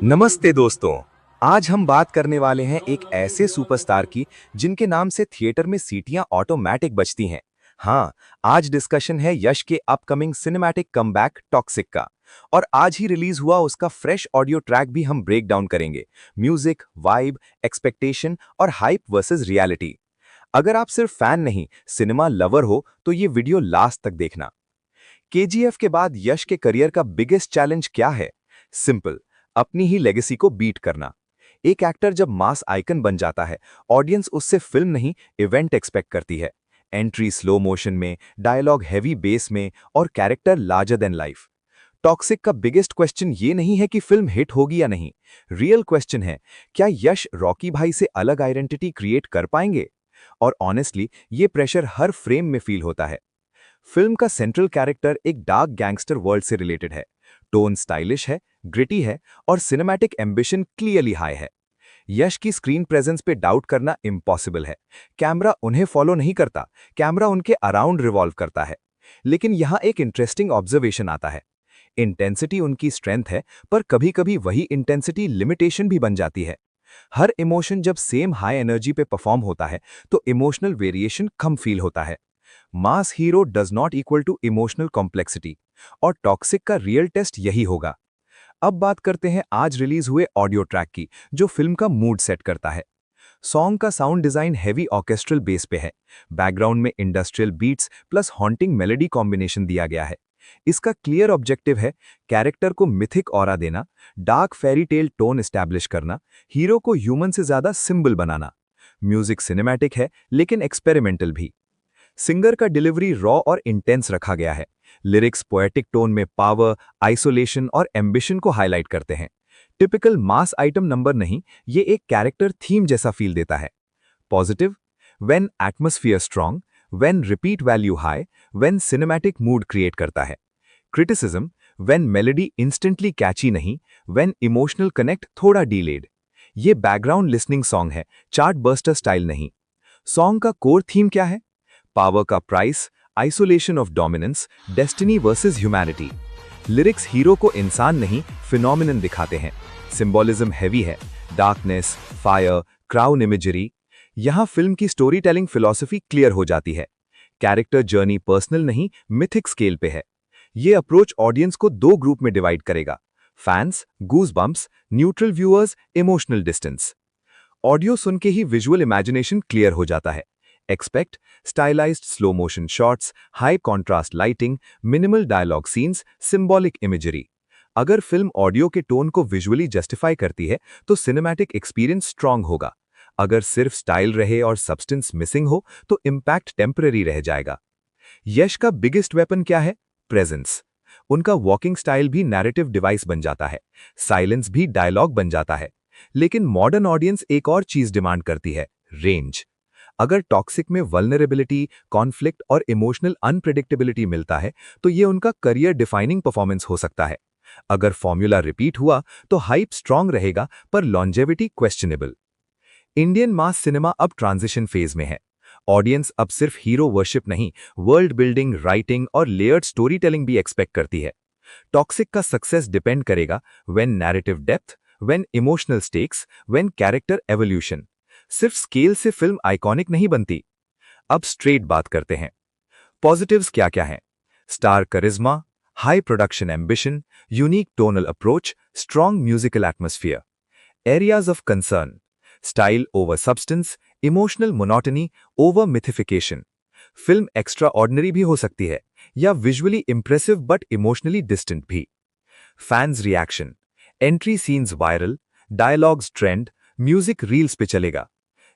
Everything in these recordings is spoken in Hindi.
नमस्ते दोस्तों। आज हम बात करने वाले हैं एक ऐसे सुपरस्टार की जिनके नाम से थिएटर में सीटियां ऑटोमेटिक बजती हैं। हाँ, आज डिस्कशन है यश के अपकमिंग सिनेमैटिक कमबैक टॉक्सिक का। और आज ही रिलीज हुआ उसका फ्रेश ऑडियो ट्रैक भी हम ब्रेक डाउन करेंगे। म्यूजिक, वाइब, एक्सपेक्टेशन और हाइप वर्सेस रियलिटी। अगर आप सिर्फ फैन नहीं, सिनेमा लवर हो तो ये वीडियो लास्ट तक देखना। केजीएफ के बाद यश के करियर का बिगेस्ट चैलेंज क्या है? सिंपल, अपनी ही लेगेसी को बीट करना। एक एक्टर जब मास आइकन बन जाता है, ऑडियंस उससे फिल्म नहीं इवेंट एक्सपेक्ट करती है। एंट्री स्लो मोशन में, डायलॉग हैवी बेस में और character larger than life. Toxic का बिगेस्ट क्वेश्चन ये नहीं है कि फिल्म हिट होगी या नहीं। रियल क्वेश्चन है, क्या यश रॉकी भाई से अलग आइडेंटिटी क्रिएट कर पाएंगे? और ऑनेस्टली ये प्रेशर हर फ्रेम में फील होता है। फिल्म का सेंट्रल कैरेक्टर एक डार्क गैंगस्टर वर्ल्ड से रिलेटेड है। टोन स्टाइलिश है, ग्रिटी है और सिनेमैटिक एम्बिशन क्लियरली हाई है। यश की स्क्रीन प्रेजेंस पे डाउट करना इम्पॉसिबल है। कैमरा उन्हें फॉलो नहीं करता, कैमरा उनके अराउंड रिवॉल्व करता है। लेकिन यहाँ एक इंटरेस्टिंग ऑब्जर्वेशन आता है। इंटेंसिटी उनकी स्ट्रेंथ है, पर कभी-कभी वही इंटेंसिटी लिमिटेशन भी बन जाती है। हर इमोशन जब सेम हाई एनर्जी पे परफॉर्म होता है तो इमोशनल वेरिएशन कम फील होता है। Mass hero does not equal to emotional complexity, और टॉक्सिक का रियल टेस्ट यही होगा। अब बात करते हैं आज रिलीज हुए ऑडियो ट्रैक की, जो फिल्म का मूड सेट करता है। सॉन्ग का sound design heavy orchestral base पे है। बैकग्राउंड में industrial beats plus haunting melody combination दिया गया है। इसका क्लियर ऑब्जेक्टिव है कैरेक्टर को मिथिक ऑरा देना, dark fairy tale tone establish करना, हीरो को ह्यूमन से ज्यादा सिंबल बनाना। म्यूजिक सिनेमैटिक है लेकिन एक्सपेरिमेंटल भी। सिंगर का डिलीवरी रॉ और इंटेंस रखा गया है। लिरिक्स पोएटिक टोन में पावर, आइसोलेशन और एम्बिशन को हाईलाइट करते हैं। टिपिकल मास आइटम नंबर नहीं, ये एक कैरेक्टर थीम जैसा फील देता है। Positive, when atmosphere strong, when repeat value high, when cinematic mood create करता है। क्रिटिसिज्म, व्हेन मेलोडी इंस्टेंटली कैची नहीं, व्हेन इमोशनल कनेक्ट थोड़ा डीलेड। ये बैकग्राउंड लिसनिंग सॉन्ग है, चार्ट बर्स्टर स्टाइल नहीं। सॉन्ग का कोर थीम क्या है? पावर का price, isolation of dominance, destiny versus humanity. Lyrics hero को इंसान नहीं फिनोमिनन दिखाते हैं। सिंबॉलिज्म हैवी है, डार्कनेस, फायर, क्राउन इमेजरी। यहाँ फिल्म की स्टोरी टेलिंग फिलॉसफी क्लियर हो जाती है। कैरेक्टर जर्नी पर्सनल नहीं, मिथिक स्केल पे है। ये अप्रोच ऑडियंस को दो ग्रुप में डिवाइड करेगा: fans, goosebumps, neutral viewers, emotional distance. Audio सुन के ही विजुअल इमेजिनेशन क्लियर हो जाता है। Expect stylized slow motion shots, high contrast lighting, minimal dialogue scenes, symbolic imagery। अगर फिल्म ऑडियो के टोन को विजुअली जस्टिफाई करती है तो सिनेमैटिक एक्सपीरियंस स्ट्रांग होगा। अगर सिर्फ स्टाइल रहे और सब्सटेंस मिसिंग हो तो इम्पैक्ट टेम्पररी रह जाएगा। यश का बिगेस्ट वेपन क्या है? प्रेजेंस। उनका वॉकिंग स्टाइल भी नैरेटिव डिवाइस बन जाता है, साइलेंस भी डायलॉग बन जाता है। लेकिन मॉडर्न ऑडियंस एक और चीज डिमांड करती है: रेंज। अगर टॉक्सिक में वल्नरेबिलिटी, कॉन्फ्लिक्ट और इमोशनल अनप्रेडिक्टेबिलिटी मिलता है तो ये उनका करियर डिफाइनिंग परफॉर्मेंस हो सकता है। अगर फॉर्मूला रिपीट हुआ तो हाइप स्ट्रांग रहेगा पर लॉन्जेविटी क्वेश्चनेबल। इंडियन मास सिनेमा अब ट्रांजिशन फेज में है। ऑडियंस अब सिर्फ हीरो वर्शिप नहीं, वर्ल्ड बिल्डिंग, राइटिंग और लेयर्ड स्टोरी टेलिंग भी एक्सपेक्ट करती है। टॉक्सिक का सक्सेस डिपेंड करेगा when narrative depth, when emotional stakes, when character evolution. सिर्फ स्केल से फिल्म आइकॉनिक नहीं बनती। अब स्ट्रेट बात करते हैं। पॉजिटिव्स क्या क्या हैं? स्टार करिश्मा, high production ambition, unique tonal approach, strong musical atmosphere. Areas of concern: style over substance, emotional monotony over mythification. Film extraordinary भी हो सकती है या visually impressive but emotionally distant भी। Fans reaction: entry scenes viral, dialogues trend, music reels पे चलेगा।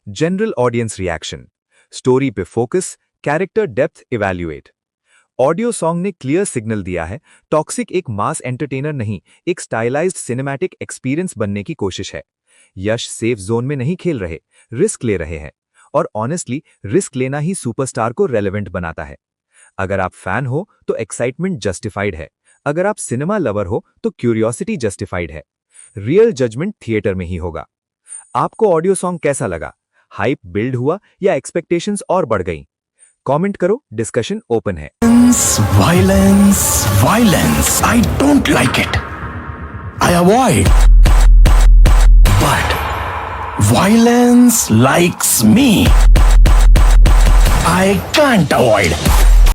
जनरल ऑडियंस रिएक्शन: स्टोरी पे focus, character depth evaluate. Audio song ने क्लियर सिग्नल दिया है, टॉक्सिक एक मास एंटरटेनर नहीं, एक स्टाइलाइज्ड सिनेमैटिक एक्सपीरियंस बनने की कोशिश है। यश सेफ जोन में नहीं खेल रहे, रिस्क ले रहे हैं। और ऑनेस्टली रिस्क लेना ही सुपरस्टार को रेलेवेंट बनाता है। अगर आप फैन हो तो एक्साइटमेंट जस्टिफाइड है, अगर आप सिनेमा लवर हो तो क्यूरियोसिटी जस्टिफाइड है। रियल जजमेंट थिएटर में ही होगा। आपको ऑडियो सॉन्ग कैसा लगा? हाइप बिल्ड हुआ या एक्सपेक्टेशंस और बढ़ गई? कमेंट करो, डिस्कशन ओपन है। Violence, violence. I don't like it. I avoid. But violence likes me. I can't avoid.